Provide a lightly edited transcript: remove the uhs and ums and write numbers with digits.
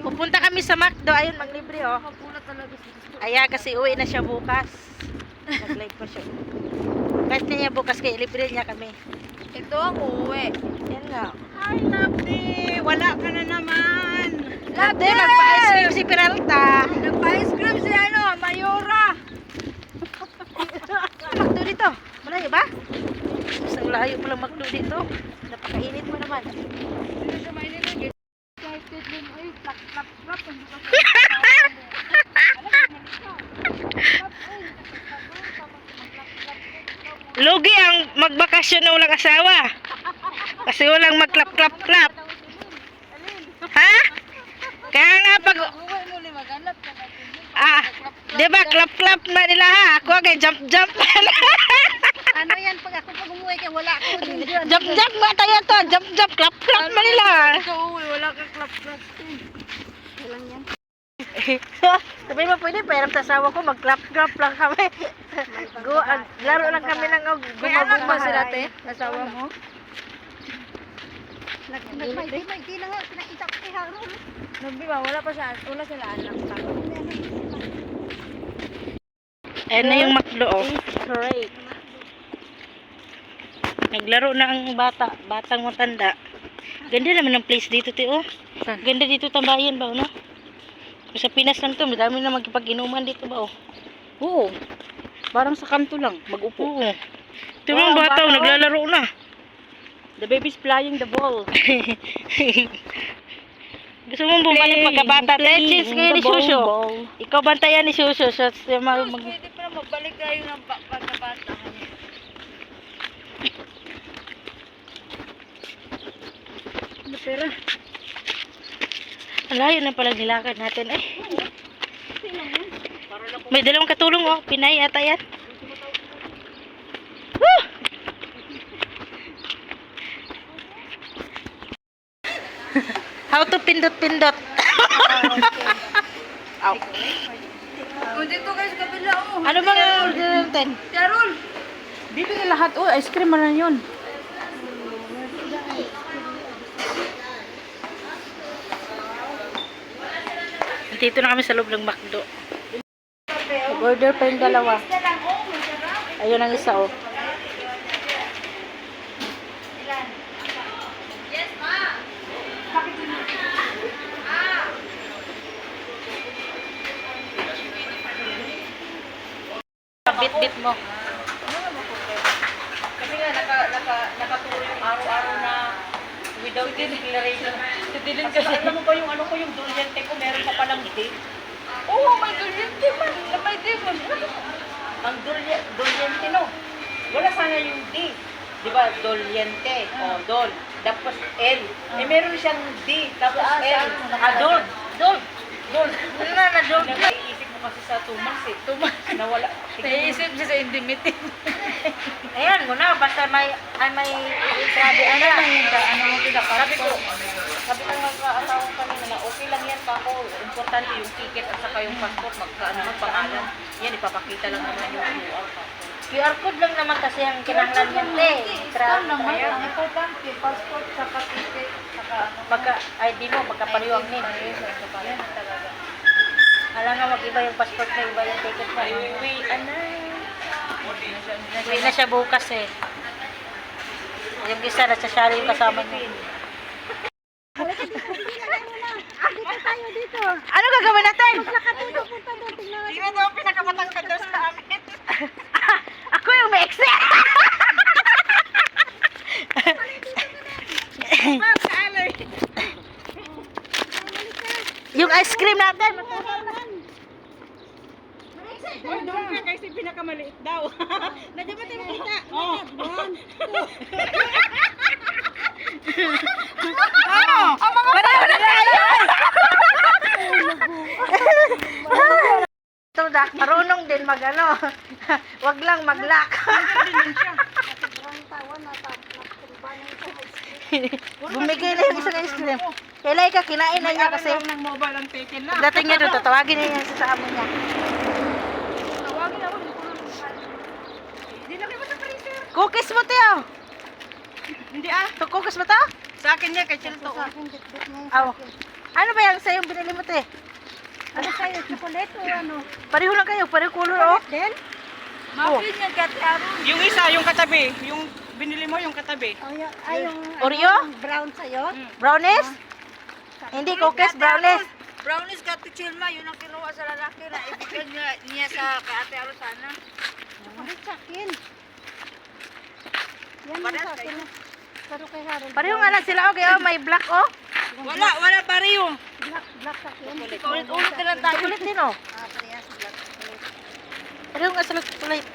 Pupunta kami sa McDo. Ayun, maglibre oh. Ayan, kasi uwi na siya bukas. Nag-live ko siya. Kahit na niya bukas, kaya libre niya kami. Ito ang uwi. Yan nga. Ay, Labdi! Wala ka na naman! Labdi, magpa-ice cream si Peralta. Nagpa-ice cream si Mayora! McDo dito. Malayo ba? Isang layo palang McDo dito. Napakainit mo naman. Hindi siya mainilagay. Excited din. Ay, plak. Lugi ang magbakasyon na walang asawa. Kasi walang magklap-klap-klap. Ha? Kaya nga pag... diba klap-klap na nila ha? Ako agay jump-jump. Ano yan? Pag umuwi ka, wala ako din dyan. Jump-jump nga tayo to. Jump-jump, klap-klap na nila. Ikaw uwi, wala ka klap-klap. Walang yan. Sabi mo pwede, pero sa asawa ko mag-klap-klap lang kami. Laro lang kami ng May anak ba gumagumba. sila, te? Asawa mo? Hindi na nga, pinakita ko kay Harold. Nagbiba, wala sila anak. Ayan na yung McDo oh. Great. Naglaro na ang batang matanda. Ganda naman ang place dito, te oh. Ganda dito tambayan ba, no? Sa Pinas lang to, madami na magkipag-inuman dito ba oh. Oo. Parang sa kanto lang, mag-upo. Oo. Ito mga bata, oh, naglalaro na. The baby's flying the ball. Gusto mong bumalik pagkabata. Cheers kayo ni Shusho. Ikaw bantayan ni Shusho. Pwede pa magbalik tayo ng pagkabata. Ano pera? Ang layo na palang nilakad natin eh. May dalawang katulong oh. Pinay ata yan. Woo! How to pindot-pindot. Dito guys, kabila oh. Ano bang order natin? Carol! Bibili lahat. Oh, ice cream mo na yun. Dito na kami sa loob ng McDo. Order pa yung dalawa. Ayun ang isa oh. Bit-bit mo. Kasi nga, nakaturo yung araw-araw na without declaration. Tidilin kasi. Alam mo ba yung ano ko, yung duryente ko, meron pa palang date? Oo, may duryente man. May date man. Ang duryente, no? Wala sana yung D. Di ba, dolyente. O, dol. Tapos L. Eh, meron siyang D. Tapos L. Dol. Dol. Dol. Dol. Naiisip mo kasi sa 2 months eh. 2 months. Nawala. Naisip siya sa indemnity. Ayan mo na, basta may sabi, ano mo pinaka-passport. Sabi ko mag-asawa kanina na okay lang yan pa ako. Importante yung ticket at saka yung passport. Pangalan. Yan, ipapakita lang naman yung QR code. QR code lang naman kasi ang kinahanglan yan, te. Ayan. Ang importante, passport, saka ticket, saka ano. Pagka-ID mo, pagka-pareho ang name. Yan talaga. Alam nga mag-iba yung passport na iba yung ticket mo. Uwi na siya bukas eh. Yung isa na siya yung kasama niya. Ano gagawin natin? Tingnan daw pinakamatang ka daw sa amin. Ako yung may excel. Yung ice cream natin. Hoy, doon ka kasi pinakamaliit daw. Nandiyan ba tayo makita? Oo. Ang mga pareho na tayo. Ito na, marunong din mag-ano. Wag lang mag-lock. Bumigay na yung isang ice cream. Kailan ka, kinain na niya kasi. ng mobile ang taken na. Pagdating niya doon, tatawagin niya yung sa amo niya. Tawagin ako. Hindi na kayo sa freezer. Cookies mo, Teo. Hindi ah. Ito cookies mo to? Sa akin niya, kay Chilto. Aw. Ano ba yung sa'yo binili mo, te? Ano sa'yo? Chocolate o ano? Pareho lang kayo, pareho color, oh. Then? Mapin yan kati Aron. Yung isa, yung katabi. Yung binili mo, yung katabi. Yung Oreo? ano, brown sa'yo? Brownies? Hindi, cookies, brownies. Brownies kati Chilma, yun ang kinuha sa lalaki na ibigay niya sa Ate Aron sana. Bakit sa akin? Yan ang Parehas sa akin. kayo. Pero kay Harold. Pareho nga lang sila, okay, oh, may black, oh. Wala pareho. Black sa akin. Ulit-ulit na lang tayo. Chocolate din, oh. Parehas black chocolate. Pareho nga sila chocolate.